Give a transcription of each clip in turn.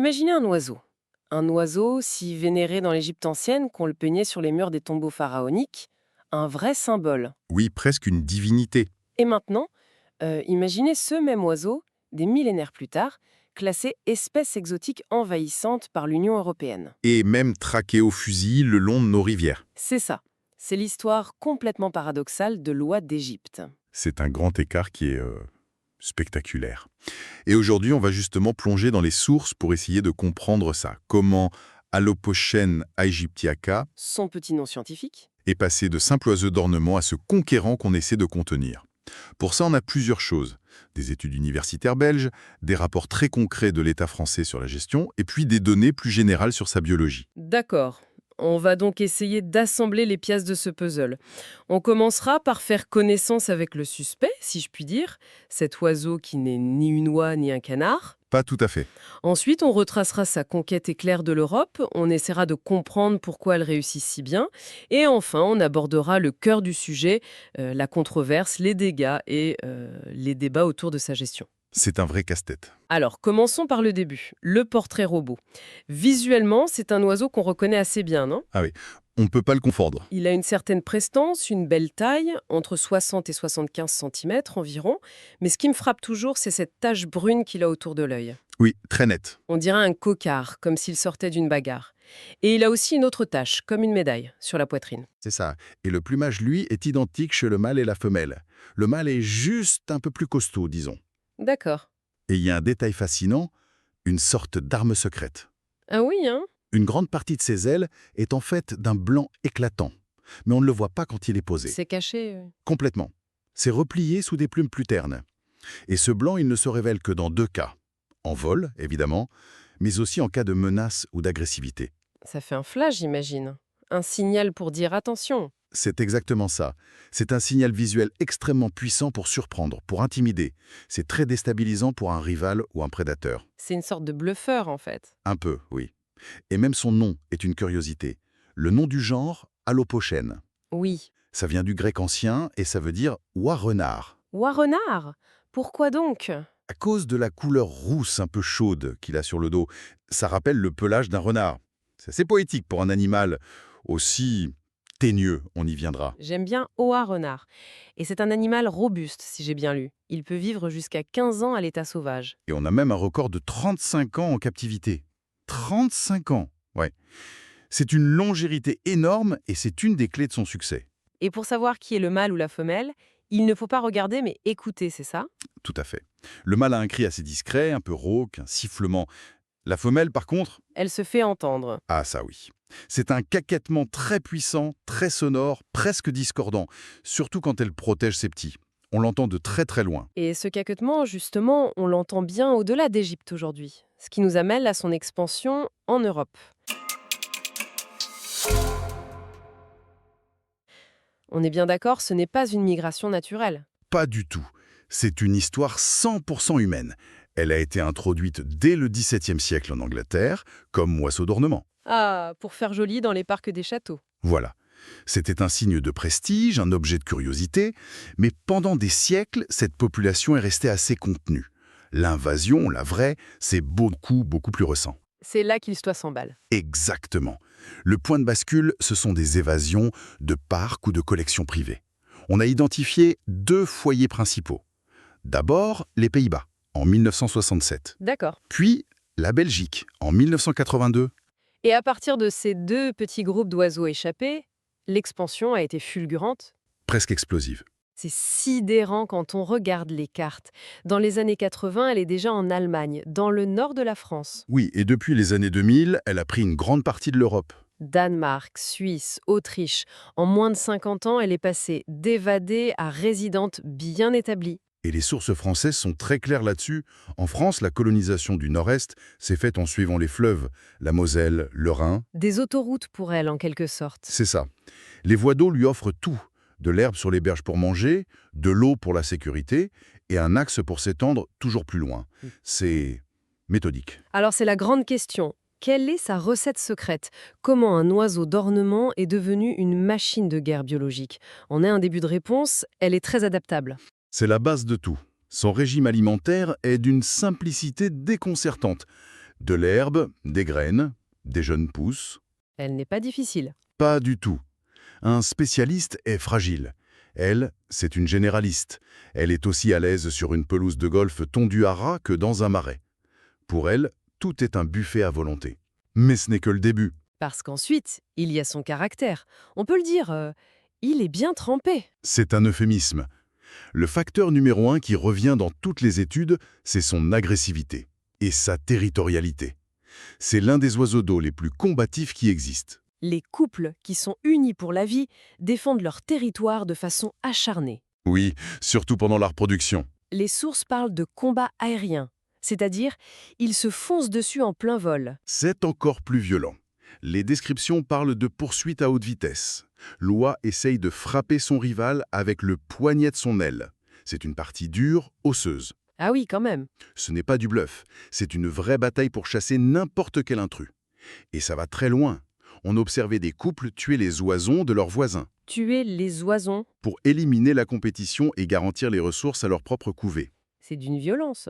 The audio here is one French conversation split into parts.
Imaginez un oiseau. Un oiseau si vénéré dans l'Égypte ancienne qu'on le peignait sur les murs des tombeaux pharaoniques. Un vrai symbole. Oui, presque une divinité. Et maintenant, imaginez ce même oiseau, des millénaires plus tard, classé espèce exotique envahissante par l'Union européenne. Et même traqué au fusil le long de nos rivières. C'est ça. C'est l'histoire complètement paradoxale de l'oie d'Égypte. C'est un grand écart qui est spectaculaire. Et aujourd'hui, on va justement plonger dans les sources pour essayer de comprendre ça. Comment Allopocène aegyptiaca Son petit nom scientifique? est passé de simple oiseau d'ornement à ce conquérant qu'on essaie de contenir. Pour ça, on a plusieurs choses. Des études universitaires belges, des rapports très concrets de l'État français sur la gestion, et puis des données plus générales sur sa biologie. D'accord. On va donc essayer d'assembler les pièces de ce puzzle. On commencera par faire connaissance avec le suspect, si je puis dire, cet oiseau qui n'est ni une oie ni un canard. Pas tout à fait. Ensuite, on retracera sa conquête éclair de l'Europe, on essaiera de comprendre pourquoi elle réussit si bien, et enfin, on abordera le cœur du sujet, la controverse, les dégâts et les débats autour de sa gestion. C'est un vrai casse-tête. Alors, commençons par le début, le portrait robot. Visuellement, c'est un oiseau qu'on reconnaît assez bien, non? Ah oui, on ne peut pas le confondre. Il a une certaine prestance, une belle taille, entre 60 et 75 cm environ, mais ce qui me frappe toujours, c'est cette tache brune qu'il a autour de l'œil. Oui, très net. On dirait un coquard, comme s'il sortait d'une bagarre. Et il a aussi une autre tache, comme une médaille, sur la poitrine. C'est ça. Et le plumage, lui, est identique chez le mâle et la femelle. Le mâle est juste un peu plus costaud, disons. D'accord. Et il y a un détail fascinant, une sorte d'arme secrète. Ah oui, hein? Une grande partie de ses ailes est en fait d'un blanc éclatant. Mais on ne le voit pas quand il est posé. C'est caché. Complètement. C'est replié sous des plumes plus ternes. Et ce blanc, il ne se révèle que dans deux cas. En vol, évidemment, mais aussi en cas de menace ou d'agressivité. Ça fait un flash, j'imagine. Un signal pour dire attention. C'est exactement ça. C'est un signal visuel extrêmement puissant pour surprendre, pour intimider. C'est très déstabilisant pour un rival ou un prédateur. C'est une sorte de bluffeur, en fait. Un peu, oui. Et même son nom est une curiosité. Le nom du genre, Allopocène. Oui. Ça vient du grec ancien et ça veut dire oie-renard. Ouah, renard! Pourquoi donc? À cause de la couleur rousse un peu chaude qu'il a sur le dos, ça rappelle le pelage d'un renard. C'est assez poétique pour un animal aussi teigneux, on y viendra. J'aime bien Oa renard. Et c'est un animal robuste, si j'ai bien lu. Il peut vivre jusqu'à 15 ans à l'état sauvage. Et on a même un record de 35 ans en captivité. 35 ans, ouais. C'est une longévité énorme et c'est une des clés de son succès. Et pour savoir qui est le mâle ou la femelle, il ne faut pas regarder mais écouter, c'est ça? Tout à fait. Le mâle a un cri assez discret, un peu rauque, un sifflement. La femelle, par contre, Elle se fait entendre. ah ça oui. C'est un caquettement très puissant, très sonore, presque discordant, surtout quand elle protège ses petits. On l'entend de très très loin. Et ce caquetement, justement, on l'entend bien au-delà d'Égypte aujourd'hui. Ce qui nous amène à son expansion en Europe. On est bien d'accord, ce n'est pas une migration naturelle. Pas du tout. C'est une histoire 100% humaine. Elle a été introduite dès le XVIIe siècle en Angleterre, comme oiseau d'ornement. Ah, pour faire joli dans les parcs des châteaux. Voilà. C'était un signe de prestige, un objet de curiosité, mais pendant des siècles, cette population est restée assez contenue. L'invasion, la vraie, c'est beaucoup, beaucoup plus récent. C'est là qu'il l'histoire s'emballe. Exactement. Le point de bascule, ce sont des évasions de parcs ou de collections privées. On a identifié deux foyers principaux. D'abord, les Pays-Bas, en 1967. D'accord. Puis, la Belgique, en 1982. Et à partir de ces deux petits groupes d'oiseaux échappés, l'expansion a été fulgurante. Presque explosive. C'est sidérant quand on regarde les cartes. Dans les années 80, elle est déjà en Allemagne, dans le nord de la France. Oui, et depuis les années 2000, elle a pris une grande partie de l'Europe. Danemark, Suisse, Autriche. En moins de 50 ans, elle est passée d'évadée à résidente bien établie. Et les sources françaises sont très claires là-dessus. En France, la colonisation du Nord-Est s'est faite en suivant les fleuves, la Moselle, le Rhin. Des autoroutes pour elle, en quelque sorte. C'est ça. Les voies d'eau lui offrent tout. De l'herbe sur les berges pour manger, de l'eau pour la sécurité, et un axe pour s'étendre toujours plus loin. C'est méthodique. Alors c'est la grande question. Quelle est sa recette secrète? Comment un oiseau d'ornement est devenu une machine de guerre biologique? On a un début de réponse, elle est très adaptable. C'est la base de tout. Son régime alimentaire est d'une simplicité déconcertante. De l'herbe, des graines, des jeunes pousses. Elle n'est pas difficile. Pas du tout. Un spécialiste est fragile. Elle, c'est une généraliste. Elle est aussi à l'aise sur une pelouse de golf tondue à ras que dans un marais. Pour elle, tout est un buffet à volonté. Mais ce n'est que le début. Parce qu'ensuite, il y a son caractère. On peut le dire, il est bien trempé. C'est un euphémisme. Le facteur numéro 1 qui revient dans toutes les études, c'est son agressivité et sa territorialité. C'est l'un des oiseaux d'eau les plus combatifs qui existent. Les couples qui sont unis pour la vie défendent leur territoire de façon acharnée. Oui, surtout pendant la reproduction. Les sources parlent de combat aérien, c'est-à-dire ils se foncent dessus en plein vol. C'est encore plus violent. Les descriptions parlent de poursuite à haute vitesse. L'oie essaye de frapper son rival avec le poignet de son aile. C'est une partie dure, osseuse. Ah oui, quand même. Ce n'est pas du bluff, c'est une vraie bataille pour chasser n'importe quel intrus. Et ça va très loin. On observait des couples tuer les oisons de leurs voisins Tuer les oisons, pour éliminer la compétition et garantir les ressources à leur propre couvée. c'est d'une violence.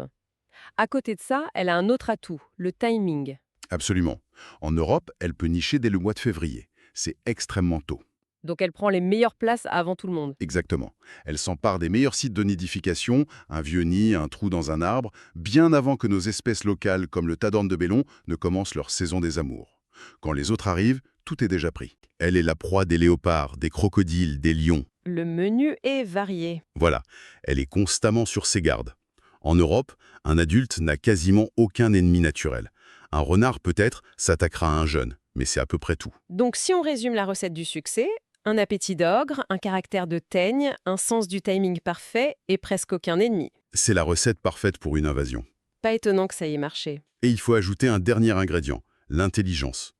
À côté de ça, elle a un autre atout, le timing. Absolument. En Europe, elle peut nicher dès le mois de février. C'est extrêmement tôt. Donc elle prend les meilleures places avant tout le monde. Exactement. Elle s'empare des meilleurs sites de nidification, un vieux nid, un trou dans un arbre, bien avant que nos espèces locales comme le tadorne de Bélon ne commencent leur saison des amours. Quand les autres arrivent, tout est déjà pris. Elle est la proie des léopards, des crocodiles, des lions. Le menu est varié. Voilà, elle est constamment sur ses gardes. En Europe, un adulte n'a quasiment aucun ennemi naturel. Un renard peut-être s'attaquera à un jeune, mais c'est à peu près tout. Donc si on résume la recette du succès, un appétit d'ogre, un caractère de teigne, un sens du timing parfait et presque aucun ennemi. C'est la recette parfaite pour une invasion. Pas étonnant que ça ait marché. Et il faut ajouter un dernier ingrédient, l'intelligence.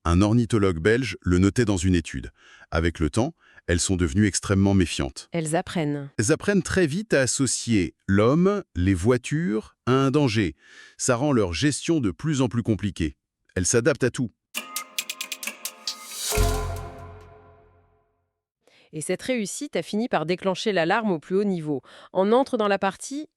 Un ornithologue belge le notait dans une étude. Avec le temps, elles sont devenues extrêmement méfiantes. Elles apprennent. Elles apprennent très vite à associer l'homme, les voitures, à un danger. Ça rend leur gestion de plus en plus compliquée. Elles s'adaptent à tout. Et cette réussite a fini par déclencher l'alarme au plus haut niveau. On entre dans la partie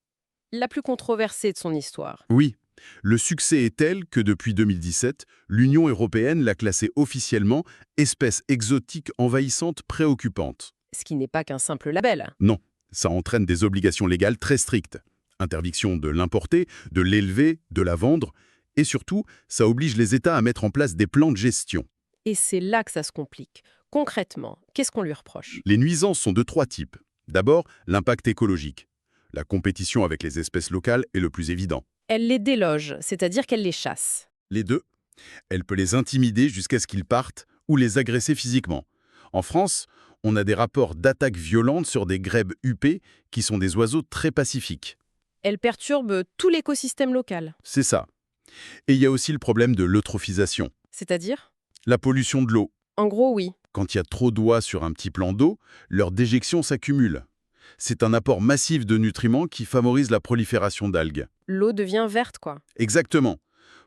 la plus controversée de son histoire. Oui, le succès est tel que depuis 2017, l'Union européenne l'a classée officiellement espèce exotique envahissante préoccupante. Ce qui n'est pas qu'un simple label. Non, ça entraîne des obligations légales très strictes. Interdiction de l'importer, de l'élever, de la vendre, et surtout, ça oblige les États à mettre en place des plans de gestion. Et c'est là que ça se complique. Concrètement, qu'est-ce qu'on lui reproche? Les nuisances sont de 3 types. D'abord, l'impact écologique. La compétition avec les espèces locales est le plus évident. Elle les déloge, c'est-à-dire qu'elle les chasse. Les deux, elle peut les intimider jusqu'à ce qu'ils partent ou les agresser physiquement. En France, on a des rapports d'attaques violentes sur des grèbes huppées qui sont des oiseaux très pacifiques. Elle perturbe tout l'écosystème local. C'est ça. Et il y a aussi le problème de l'eutrophisation, C'est-à-dire? la pollution de l'eau. En gros, oui. Quand il y a trop d'oies sur un petit plan d'eau, leur déjection s'accumule. C'est un apport massif de nutriments qui favorise la prolifération d'algues. L'eau devient verte, quoi. Exactement.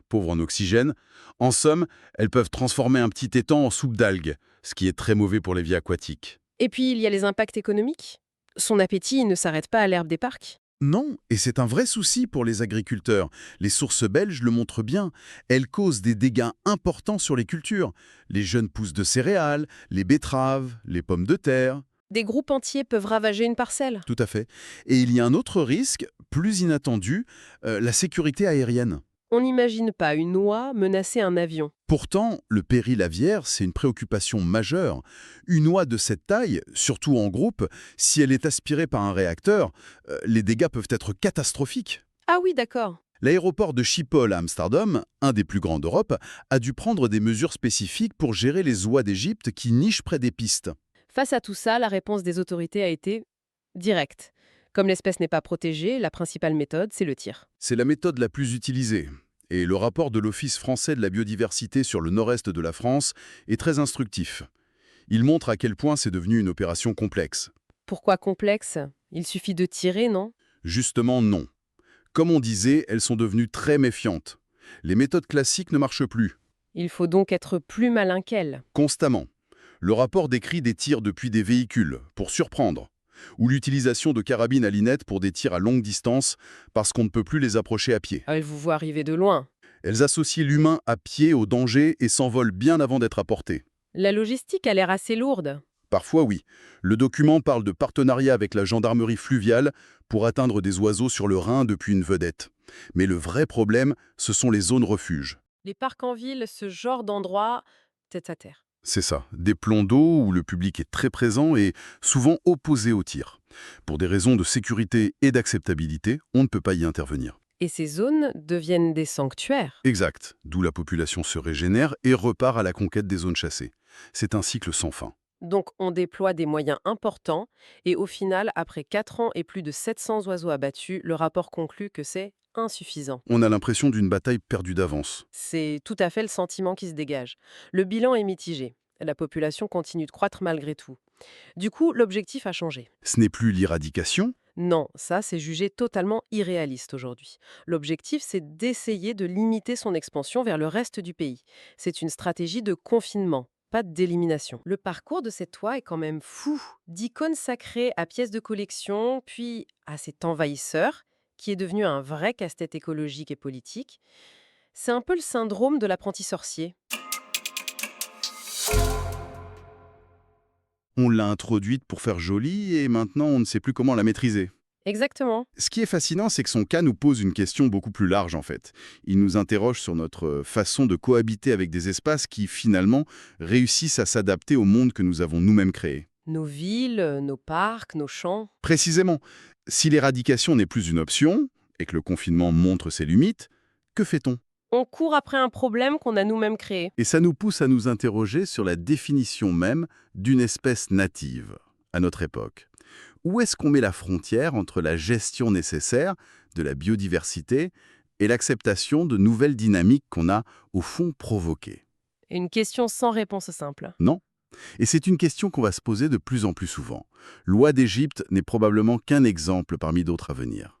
Pauvres en oxygène, en somme, elles peuvent transformer un petit étang en soupe d'algues, ce qui est très mauvais pour les vies aquatiques. Et puis, il y a les impacts économiques. Son appétit ne s'arrête pas à l'herbe des parcs. Non, et c'est un vrai souci pour les agriculteurs. Les sources belges le montrent bien. Elles causent des dégâts importants sur les cultures. Les jeunes pousses de céréales, les betteraves, les pommes de terre. Des groupes entiers peuvent ravager une parcelle. Tout à fait. Et il y a un autre risque, plus inattendu, la sécurité aérienne. On n'imagine pas une oie menacer un avion. Pourtant, le péril aviaire, c'est une préoccupation majeure. Une oie de cette taille, surtout en groupe, si elle est aspirée par un réacteur, les dégâts peuvent être catastrophiques. Ah oui, d'accord. L'aéroport de Schiphol à Amsterdam, un des plus grands d'Europe, a dû prendre des mesures spécifiques pour gérer les oies d'Égypte qui nichent près des pistes. Face à tout ça, la réponse des autorités a été directe. Comme l'espèce n'est pas protégée, la principale méthode, c'est le tir. C'est la méthode la plus utilisée. Et le rapport de l'Office français de la biodiversité sur le nord-est de la France est très instructif. Il montre à quel point c'est devenu une opération complexe. Pourquoi complexe? Il suffit de tirer, non? Justement, non. Comme on disait, elles sont devenues très méfiantes. Les méthodes classiques ne marchent plus. Il faut donc être plus malin qu'elle. Constamment. Le rapport décrit des tirs depuis des véhicules, pour surprendre, ou l'utilisation de carabines à linettes pour des tirs à longue distance, parce qu'on ne peut plus les approcher à pied. Elle vous voit arriver de loin. Elles associent l'humain à pied au danger et s'envolent bien avant d'être apportées. La logistique a l'air assez lourde. Parfois, oui. Le document parle de partenariat avec la gendarmerie fluviale pour atteindre des oiseaux sur le Rhin depuis une vedette. Mais le vrai problème, ce sont les zones refuges. Les parcs en ville, ce genre d'endroit, tête à terre. C'est ça, des plombs d'eau où le public est très présent et souvent opposé au tir. Pour des raisons de sécurité et d'acceptabilité, on ne peut pas y intervenir. Et ces zones deviennent des sanctuaires. Exact, d'où la population se régénère et repart à la conquête des zones chassées. C'est un cycle sans fin. Donc on déploie des moyens importants et au final, après 4 ans et plus de 700 oiseaux abattus, le rapport conclut que c'est insuffisant. On a l'impression d'une bataille perdue d'avance. C'est tout à fait le sentiment qui se dégage. Le bilan est mitigé. La population continue de croître malgré tout. Du coup, l'objectif a changé. Ce n'est plus l'éradication, Non, ça, c'est jugé totalement irréaliste aujourd'hui. L'objectif, c'est d'essayer de limiter son expansion vers le reste du pays. C'est une stratégie de confinement, pas d'élimination. Le parcours de cette oie est quand même fou. D'icônes sacrées à pièces de collection, puis à cet envahisseur, qui est devenu un vrai casse-tête écologique et politique. C'est un peu le syndrome de l'apprenti sorcier. on l'a introduite pour faire joli et maintenant on ne sait plus comment la maîtriser. Exactement. Ce qui est fascinant, c'est que son cas nous pose une question beaucoup plus large en fait. Il nous interroge sur notre façon de cohabiter avec des espaces qui finalement réussissent à s'adapter au monde que nous avons nous-mêmes créé. Nos villes, nos parcs, nos champs. Précisément, si l'éradication n'est plus une option et que le confinement montre ses limites, que fait-on? On court après un problème qu'on a nous-mêmes créé. Et ça nous pousse à nous interroger sur la définition même d'une espèce native à notre époque. Où est-ce qu'on met la frontière entre la gestion nécessaire de la biodiversité et l'acceptation de nouvelles dynamiques qu'on a, au fond, provoquées? Une question sans réponse simple. Non? Et c'est une question qu'on va se poser de plus en plus souvent. L'oie d'Égypte n'est probablement qu'un exemple parmi d'autres à venir.